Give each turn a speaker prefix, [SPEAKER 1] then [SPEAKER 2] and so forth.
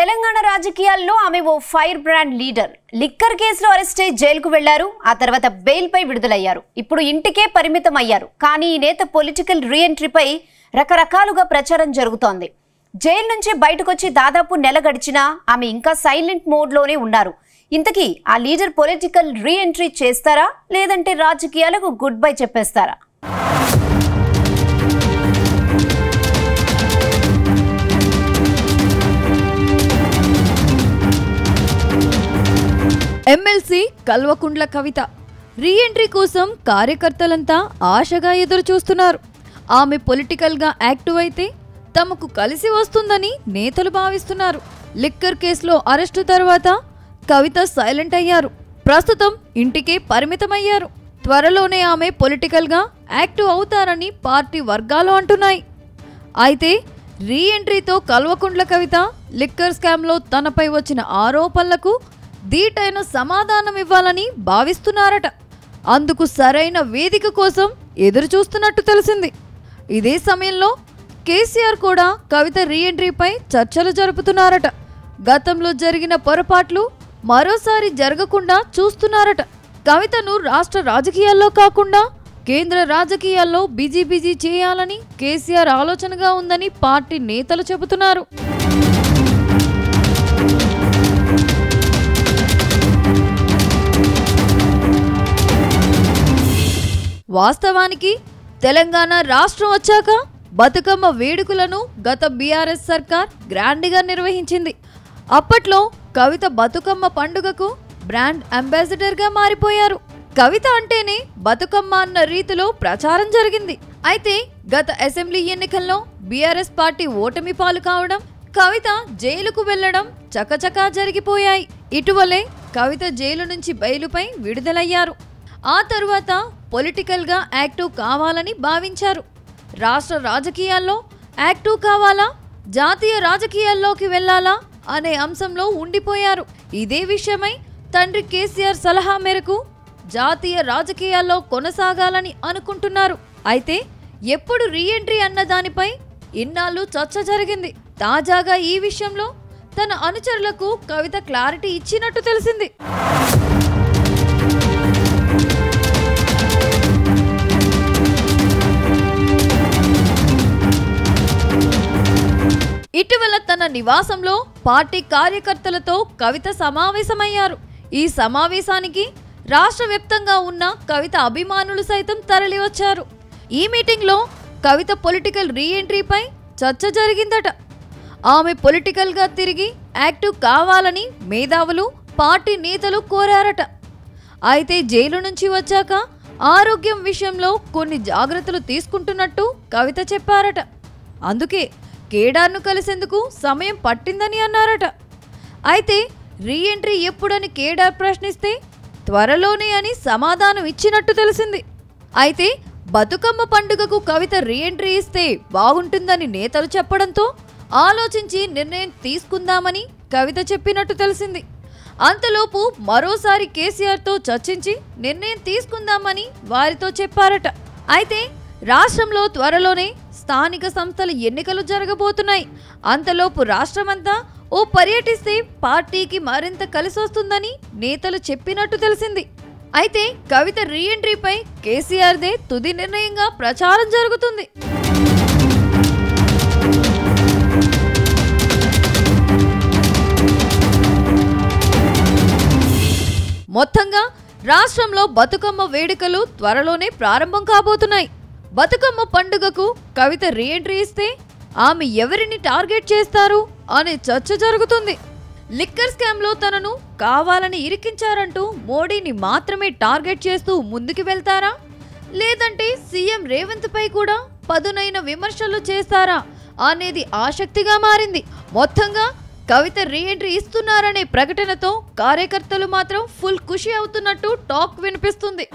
[SPEAKER 1] తెలంగాణ రాజకీయాల్లో ఆమె ఓ fire brand leader. Liquor కేసులో అరెస్ట్ అయి జైలుకు వెళ్లారు. ఆ తర్వాత బెయిల్ పై విడుదలయ్యారు. ఇప్పుడు ఇంటికే పరిమితం అయ్యారు. కానీ ఈ నేత పొలిటికల్ రీఎంట్రీపై రకరకాలుగా ప్రచారం జరుగుతోంది. జైలు నుంచి బయటకొచ్చి దాదాపు నెల గడిచినా ఆమె ఇంకా సైలెంట్ మోడ్లోనే ఉన్నారు. ఇంతకీ ఆ లీడర్ పొలిటికల్ రీఎంట్రీ చేస్తారా లేదంటే రాజకీయాలకు good bye చెప్పేస్తారా?
[SPEAKER 2] MLC Kalvakuntla Kavitha reentry కోసం కార్యకర్తలంతా ఆశగా ఎదురు చూస్తున్నారు. ఆమె పొలిటికల్గా యాక్టివ్ అయితే తమకు కలిసి వస్తుందని నేతలు భావిస్తున్నారు. లిక్కర్ కేసులో అరెస్టు తర్వాత కవిత సైలెంట్ అయ్యారు. ప్రస్తుతం ఇంటికే పరిమితమయ్యారు. త్వరలోనే ఆమె పొలిటికల్గా యాక్టివ్ అవుతారని పార్టీ వర్గాలు అంటున్నాయి. అయితే రీఎంట్రీతో కల్వకుంట్ల కవిత లిక్కర్ స్కామ్లో తనపై వచ్చిన ఆరోపణలకు ధీటైన సమాధానం ఇవ్వాలని భావిస్తున్నారట. అందుకు సరైన వేదిక కోసం ఎదురు చూస్తున్నట్టు తెలిసింది. ఇదే సమయంలో కేసీఆర్ కూడా కవిత రీఎంట్రీపై చర్చలు జరుపుతున్నారట. గతంలో జరిగిన పొరపాట్లు మరోసారి జరగకుండా చూస్తున్నారట. కవితను రాష్ట్ర రాజకీయాల్లో కాకుండా కేంద్ర రాజకీయాల్లో బిజీ చేయాలని కేసీఆర్ ఆలోచనగా ఉందని పార్టీ నేతలు చెబుతున్నారు. వాస్తవానికి తెలంగాణ రాష్ట్రం వచ్చాక బతుకమ్మ వేడుకలను గత బీఆర్ఎస్ సర్కార్ గ్రాండ్గా నిర్వహించింది. అప్పట్లో కవిత బతుకమ్మ పండుగకు బ్రాండ్ అంబాసిడర్గా మారిపోయారు. కవిత అంటేనే బతుకమ్మ అన్న రీతిలో ప్రచారం జరిగింది. అయితే గత అసెంబ్లీ ఎన్నికల్లో బీఆర్ఎస్ పార్టీ ఓటమి పాలు కావడం, కవిత జైలుకు వెళ్లడం చకచకా జరిగిపోయాయి. ఇటీవలే కవిత జైలు నుంచి బెయిలుపై విడుదలయ్యారు. ఆ తరువాత పొలిటికల్గా యాక్టివ్ కావాలని భావించారు. రాష్ట్ర రాజకీయాల్లో యాక్టివ్ కావాలా, జాతీయ రాజకీయాల్లోకి వెళ్లాలా అనే అంశంలో ఉండిపోయారు. ఇదే విషయమై తండ్రి కేసీఆర్ సలహా మేరకు జాతీయ రాజకీయాల్లో కొనసాగాలని అనుకుంటున్నారు. అయితే ఎప్పుడు రీఎంట్రీ అన్న దానిపై ఇన్నాళ్ళు చర్చ జరిగింది. తాజాగా ఈ విషయంలో తన అనుచరులకు కవిత క్లారిటీ ఇచ్చినట్టు తెలిసింది. ఇటీవల తన నివాసంలో పార్టీ కార్యకర్తలతో కవిత సమావేశమయ్యారు. ఈ సమావేశానికి రాష్ట్ర వ్యాప్తంగా ఉన్న కవిత అభిమానులు సైతం తరలివచ్చారు. ఈ మీటింగ్లో కవిత పొలిటికల్ రీఎంట్రీపై చర్చ జరిగిందట. ఆమె పొలిటికల్గా తిరిగి యాక్టివ్ కావాలని మేధావులు, పార్టీ నేతలు కోరారట. అయితే జైలు నుంచి వచ్చాక ఆరోగ్యం విషయంలో కొన్ని జాగ్రత్తలు తీసుకుంటున్నట్టు కవిత చెప్పారట. అందుకే కేడార్ను కలిసేందుకు సమయం పట్టిందని అన్నారట. అయితే రీఎంట్రీ ఎప్పుడని కేడార్ ప్రశ్నిస్తే త్వరలోనే అని సమాధానం ఇచ్చినట్టు తెలిసింది. అయితే బతుకమ్మ పండుగకు కవిత రీఎంట్రీ ఇస్తే బాగుంటుందని నేతలు చెప్పడంతో ఆలోచించి నిర్ణయం తీసుకుందామని కవిత చెప్పినట్టు తెలిసింది. అంతలోపు మరోసారి కేసీఆర్తో చర్చించి నిర్ణయం తీసుకుందామని వారితో చెప్పారట. అయితే రాష్ట్రంలో త్వరలోనే స్థానిక సంస్థల ఎన్నికలు జరగబోతున్నాయి. అంతలోపు రాష్ట్రమంతా ఓ పర్యటిస్తే పార్టీకి మరింత కలిసొస్తుందని నేతలు చెప్పినట్టు తెలిసింది. అయితే కవిత రీఎంట్రీపై కేసీఆర్దే తుది నిర్ణయంగా ప్రచారం జరుగుతుంది. మొత్తంగా రాష్ట్రంలో బతుకమ్మ వేడుకలు త్వరలోనే ప్రారంభం కాబోతున్నాయి. బతుకమ్మ పండుగకు కవిత రీఎంట్రీ ఇస్తే ఆమె ఎవరిని టార్గెట్ చేస్తారు అనే చర్చ జరుగుతుంది. లిక్కర్ స్కామ్లో తనను కావాలని ఇరికించారంటూ మోడీని మాత్రమే టార్గెట్ చేస్తూ ముందుకు వెళ్తారా, లేదంటే సీఎం రేవంత్ పై కూడా పదునైన విమర్శలు చేస్తారా అనేది ఆసక్తిగా మారింది. మొత్తంగా కవిత రీఎంట్రీ ఇస్తున్నారనే ప్రకటనతో కార్యకర్తలు మాత్రం ఫుల్ ఖుషి అవుతున్నట్టు టాక్ వినిపిస్తుంది.